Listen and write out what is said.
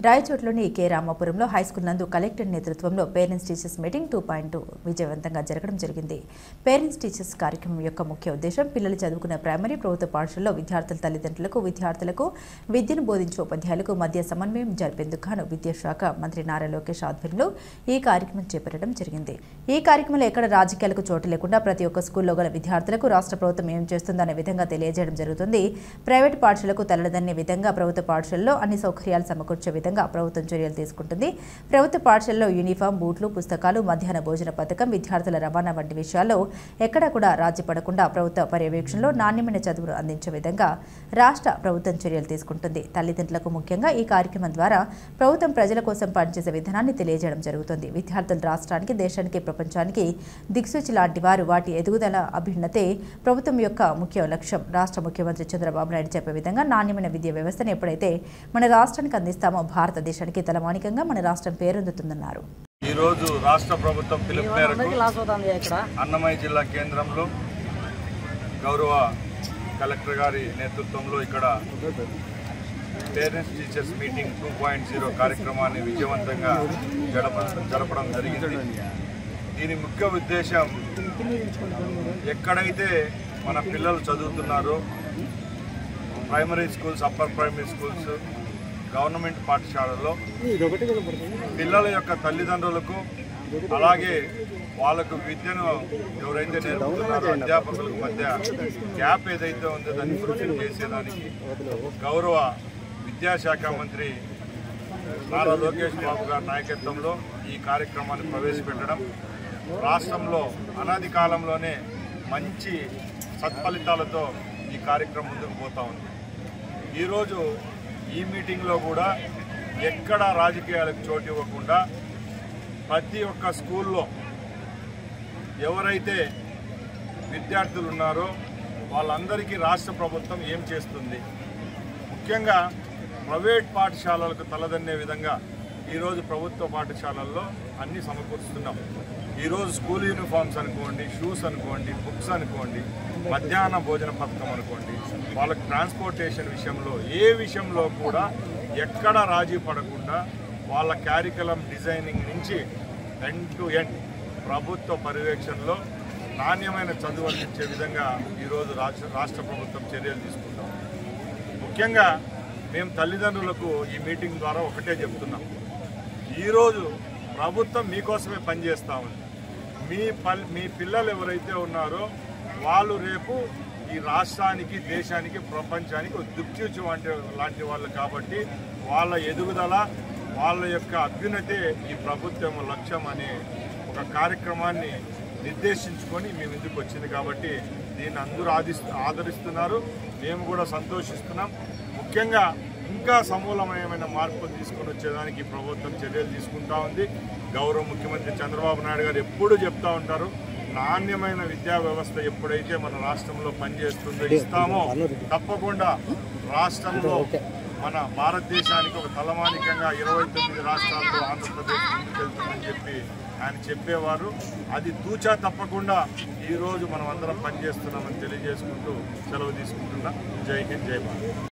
రాయచోట్లోని K రామాపురంలో high school నందు collector నేతృత్వంలో parents teachers meeting 2.2 విజయవంతంగా జరగడం జరిగింది. పేరెంట్స్ టీచర్స్ కార్యక్రమం యొక్క ముఖ్య ఉద్దేశం పిల్లలు చదువుకున్న ప్రైమరీ ప్రభుత్వ పాఠశాలలో విద్యార్థుల తల్లిదండ్రులకు విద్యను బోధించే ఉపాధ్యాయులకు మధ్య సమన్వయం జరిపేందుకు గాను విద్యాశాఖ మంత్రి నారా లోకేష్ ఆధ్వర్యంలో ఈ కార్యక్రమం చేపట్టడం జరిగింది. ఈ కార్యక్రమంలో ఎక్కడ రాజకీయాలకు చోటు లేకుండా ప్రతి ఒక్క స్కూల్లో గల విద్యార్థులకు రాష్ట్ర ప్రభుత్వం ఏం చేస్తుందనే విధంగా తెలియజేయడం జరుగుతుంది. ప్రైవేట్ పాఠశాలకు తలదన్నే విధంగా ప్రభుత్వ పాఠశాలలో అన్ని సౌకర్యాలు సమకూర్చే విధంగా ప్రభుత్వం చర్యలు తీసుకుంటుంది. ప్రభుత్వ పాఠశాలలో యూనిఫామ్, బూట్లు, పుస్తకాలు, మధ్యాహ్న భోజన పథకం, విద్యార్థుల రవాణా వంటి విషయాల్లో ఎక్కడా కూడా రాజీ పడకుండా ప్రభుత్వ పర్యవేక్షణలో నాణ్యమైన చదువును అందించే విధంగా రాష్ట్ర ప్రభుత్వం చర్యలు తీసుకుంటుంది. తల్లిదండ్రులకు ముఖ్యంగా ఈ కార్యక్రమం ద్వారా ప్రభుత్వం ప్రజల కోసం పనిచేసే విధానాన్ని తెలియజేయడం జరుగుతుంది. విద్యార్థులు రాష్ట్రానికి, దేశానికి, ప్రపంచానికి దిక్సూచి లాంటి వారు. వాటి ఎదుగుదల, అభ్యున్నతే ప్రభుత్వం యొక్క ముఖ్య లక్ష్యం. రాష్ట్ర ముఖ్యమంత్రి చంద్రబాబు నాయుడు చెప్పే విధంగా నాణ్యమైన విద్యా వ్యవస్థను ఎప్పుడైతే మన రాష్ట్రానికి అందిస్తామో భారతదేశానికి తలమానికంగా మన రాష్ట్రం పేరొందుతుందన్నారు. ఈ రోజు రాష్ట్ర ప్రభుత్వం పిలుపు మేరకు అన్నమయ్య జిల్లా కేంద్రంలో గౌరవ కలెక్టర్ గారి నేతృత్వంలో ఇక్కడ పేరెంట్స్ టీచర్స్ మీటింగ్ 2.0 కార్యక్రమాన్ని విజయవంతంగా జరపడం జరిగింది. దీని ముఖ్య ఉద్దేశం ఎక్కడైతే మన పిల్లలు చదువుతున్నారో primary schools, upper primary schools, government పాఠశాలల్లో పిల్లల యొక్క తల్లిదండ్రులకు అలాగే వాళ్ళకు విద్యను ఎవరైతే నేర్పుతున్నారో అధ్యాపకులకు మధ్య గ్యాప్ ఏదైతే ఉందో దాన్ని ఫుల్ఫిల్ చేసేదానికి గౌరవ విద్యాశాఖ మంత్రి నారా లోకేష్ బాబు గారి నాయకత్వంలో ఈ కార్యక్రమాన్ని ప్రవేశపెట్టడం రాష్ట్రంలో అనాది కాలంలోనే మంచి సత్ఫలితాలతో ఈ కార్యక్రమం ముందుకు పోతా ఉంది. ఈరోజు ఈ మీటింగ్లో కూడా ఎక్కడ రాజకీయాలకు చోటు ఇవ్వకుండా ప్రతి ఒక్క స్కూల్లో ఎవరైతే విద్యార్థులు ఉన్నారో వాళ్ళందరికీ రాష్ట్ర ప్రభుత్వం ఏం చేస్తుంది, ముఖ్యంగా ప్రైవేట్ పాఠశాలలకు తలదన్నే విధంగా ఈరోజు ప్రభుత్వ పాఠశాలల్లో అన్నీ సమకూరుస్తున్నాం. ఈరోజు స్కూల్ యూనిఫామ్స్ అనుకోండి, షూస్ అనుకోండి, బుక్స్ అనుకోండి, మధ్యాహ్న భోజన పథకం అనుకోండి, వాళ్ళకి ట్రాన్స్పోర్టేషన్ విషయంలో ఏ విషయంలో కూడా ఎక్కడ రాజీ పడకుండా వాళ్ళ క్యారికులం డిజైనింగ్ నుంచి ఎండ్ టు ఎండ్ ప్రభుత్వ పర్యవేక్షణలో నాణ్యమైన చదువు అందించే విధంగా ఈరోజు రాష్ట్ర ప్రభుత్వం చర్యలు తీసుకుంటాం. ముఖ్యంగా మేము తల్లిదండ్రులకు ఈ మీటింగ్ ద్వారా ఒకటే చెప్తున్నాం, ఈరోజు ప్రభుత్వం మీకోసమే పనిచేస్తూ ఉంది. మీ పిల్లలు ఎవరైతే ఉన్నారో వాళ్ళు రేపు ఈ రాష్ట్రానికి, దేశానికి, ప్రపంచానికి దిక్సూచి లాంటి వాళ్ళు కాబట్టి వాళ్ళ ఎదుగుదల, వాళ్ళ యొక్క అభ్యున్నతే ఈ ప్రభుత్వం లక్ష్యం అనే ఒక కార్యక్రమాన్ని నిర్దేశించుకొని మేము ఇందుకు వచ్చింది కాబట్టి దీన్ని అందరూ ఆదరిస్తున్నారు. మేము కూడా సంతోషిస్తున్నాం. ముఖ్యంగా ఇంకా సమూలమైన మార్పులు తీసుకొని వచ్చేదానికి ప్రభుత్వం చర్యలు తీసుకుంటా ఉంది. గౌరవ ముఖ్యమంత్రి చంద్రబాబు నాయుడు గారు ఎప్పుడూ చెప్తా ఉంటారు, నాణ్యమైన విద్యా వ్యవస్థ ఎప్పుడైతే మన రాష్ట్రంలో పనిచేస్తుందో ఇస్తామో తప్పకుండా రాష్ట్రంలో మన భారతదేశానికి ఒక తలమానికంగా 29 రాష్ట్రాలతో ఆంధ్రప్రదేశ్ ముందుకెళ్తుందని చెప్పి ఆయన చెప్పేవారు. అది తూచా తప్పకుండా ఈరోజు మనం అందరం పనిచేస్తున్నామని తెలియజేసుకుంటూ సెలవు తీసుకుంటున్నాం. జై హింద్, జై భారత్.